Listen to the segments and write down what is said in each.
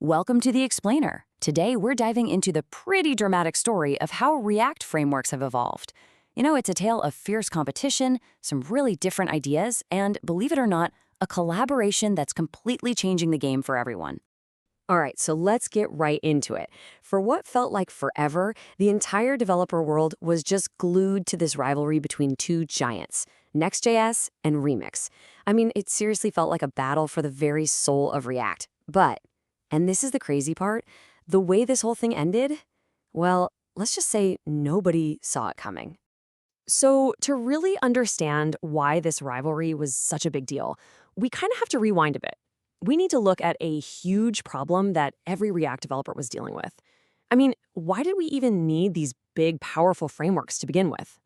Welcome to the Explainer. Today, we're diving into the pretty dramatic story of how React frameworks have evolved. It's a tale of fierce competition, some really different ideas, and, believe it or not, a collaboration that's completely changing the game for everyone. All right, so let's get right into it. For what felt like forever, the entire developer world was just glued to this rivalry between two giants, Next.js and Remix. I mean, it seriously felt like a battle for the very soul of React. But, and this is the crazy part, the way this whole thing ended, well, let's just say nobody saw it coming. So, to really understand why this rivalry was such a big deal, we kind of have to rewind a bit. We need to look at a huge problem that every React developer was dealing with. I mean, why did we even need these big, powerful frameworks to begin with?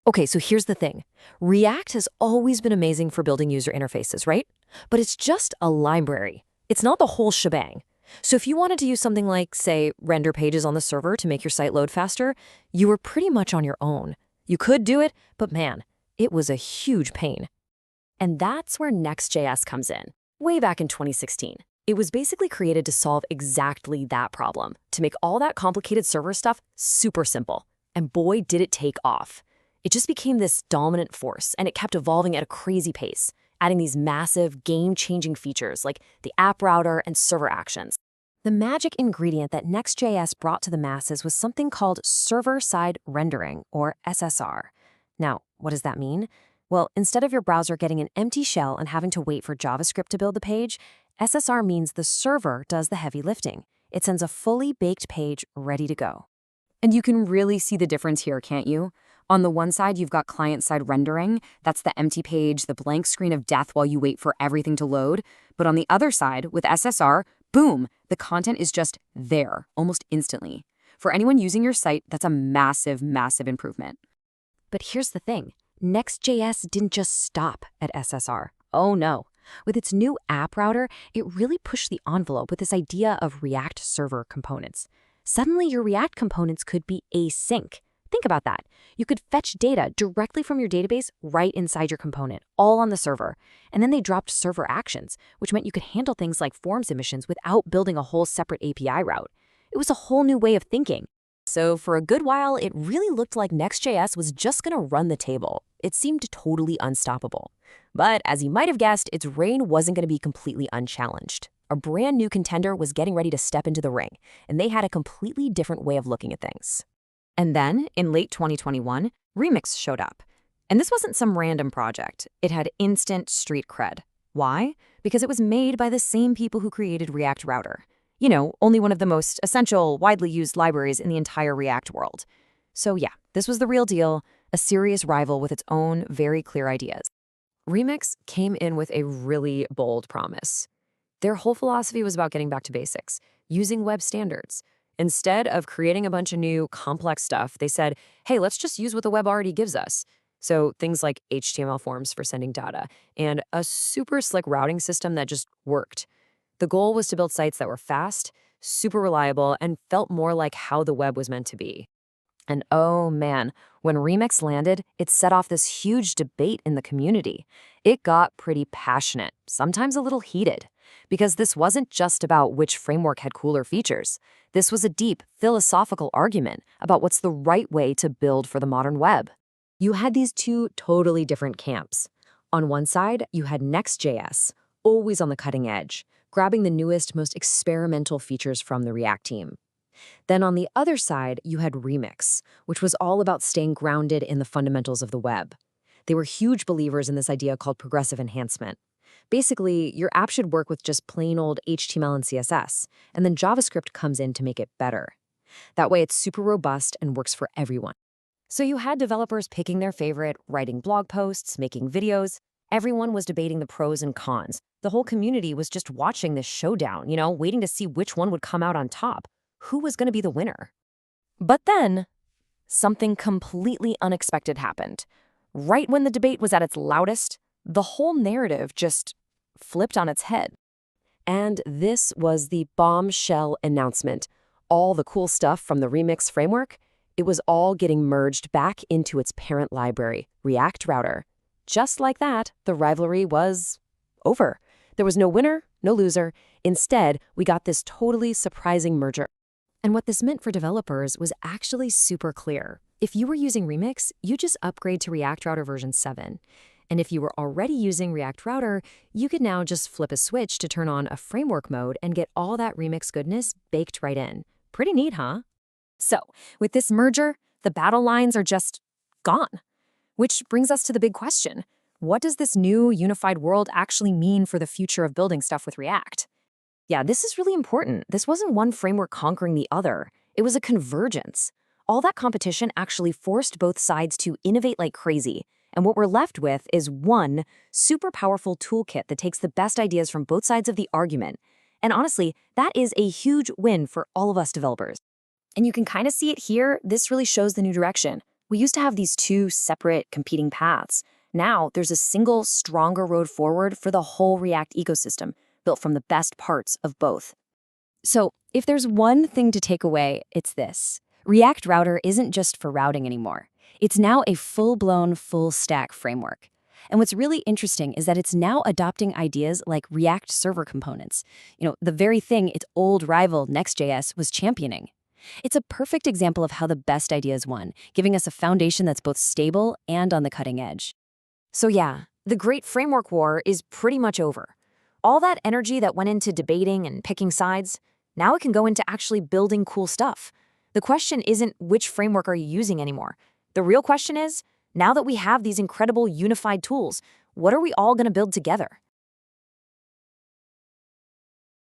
Okay, so here's the thing. React has always been amazing for building user interfaces, right? But it's just a library. It's not the whole shebang. So if you wanted to use something like, say, render pages on the server to make your site load faster, you were pretty much on your own. You could do it, but man, it was a huge pain. And that's where Next.js comes in. Way back in 2016, it was basically created to solve exactly that problem, to make all that complicated server stuff super simple. And boy, did it take off. It just became this dominant force, and it kept evolving at a crazy pace, adding these massive, game-changing features like the app router and server actions. The magic ingredient that Next.js brought to the masses was something called server-side rendering, or SSR. Now, what does that mean? Well, instead of your browser getting an empty shell and having to wait for JavaScript to build the page, SSR means the server does the heavy lifting. It sends a fully baked page ready to go. And you can really see the difference here, can't you? On the one side, you've got client-side rendering. That's the empty page, the blank screen of death while you wait for everything to load. But on the other side, with SSR, boom, the content is just there, almost instantly. For anyone using your site, that's a massive, massive improvement. But here's the thing. Next.js didn't just stop at SSR. Oh no. With its new app router, it really pushed the envelope with this idea of React server components. Suddenly, your React components could be async. Think about that. You could fetch data directly from your database right inside your component, all on the server. And then they dropped server actions, which meant you could handle things like form submissions without building a whole separate API route. It was a whole new way of thinking. So for a good while, it really looked like Next.js was just going to run the table. It seemed totally unstoppable. But as you might have guessed, its reign wasn't going to be completely unchallenged. A brand new contender was getting ready to step into the ring, and they had a completely different way of looking at things. And then, in late 2021, Remix showed up. And this wasn't some random project. It had instant street cred. Why? Because it was made by the same people who created React Router. Only one of the most essential, widely used libraries in the entire React world. So yeah, this was the real deal, a serious rival with its own very clear ideas. Remix came in with a really bold promise. Their whole philosophy was about getting back to basics, using web standards. Instead of creating a bunch of new, complex stuff, they said, hey, let's just use what the web already gives us. So things like HTML forms for sending data, and a super slick routing system that just worked. The goal was to build sites that were fast, super reliable, and felt more like how the web was meant to be. And oh man, when Remix landed, it set off this huge debate in the community. It got pretty passionate, sometimes a little heated, because this wasn't just about which framework had cooler features. This was a deep, philosophical argument about what's the right way to build for the modern web. You had these two totally different camps. On one side, you had Next.js, always on the cutting edge, grabbing the newest, most experimental features from the React team. Then on the other side, you had Remix, which was all about staying grounded in the fundamentals of the web. They were huge believers in this idea called progressive enhancement. Basically, your app should work with just plain old HTML and CSS, and then JavaScript comes in to make it better. That way, it's super robust and works for everyone. So you had developers picking their favorite, writing blog posts, making videos. Everyone was debating the pros and cons. The whole community was just watching this showdown, waiting to see which one would come out on top. Who was going to be the winner? But then, something completely unexpected happened. Right when the debate was at its loudest, the whole narrative just flipped on its head. And this was the bombshell announcement. All the cool stuff from the Remix framework, it was all getting merged back into its parent library, React Router. Just like that, the rivalry was over. There was no winner, No loser. Instead, we got this totally surprising merger. And what this meant for developers was actually super clear. If you were using Remix, you just upgrade to React Router version 7. And if you were already using React Router, you could now just flip a switch to turn on a framework mode and get all that Remix goodness baked right in. Pretty neat, huh? So, with this merger, the battle lines are just gone. Which brings us to the big question. What does this new unified world actually mean for the future of building stuff with React? Yeah, this is really important. This wasn't one framework conquering the other. It was a convergence. All that competition actually forced both sides to innovate like crazy. And what we're left with is one super powerful toolkit that takes the best ideas from both sides of the argument. And honestly, that is a huge win for all of us developers. And you can kind of see it here. This really shows the new direction. We used to have these two separate competing paths. Now there's a single, stronger road forward for the whole React ecosystem, built from the best parts of both. So, if there's one thing to take away, it's this. React Router isn't just for routing anymore. It's now a full-blown, full-stack framework. And what's really interesting is that it's now adopting ideas like React Server Components, the very thing its old rival Next.js was championing. It's a perfect example of how the best ideas won, giving us a foundation that's both stable and on the cutting edge. So yeah, the great framework war is pretty much over. All that energy that went into debating and picking sides, now it can go into actually building cool stuff. The question isn't which framework are you using anymore. The real question is, now that we have these incredible unified tools, what are we all going to build together?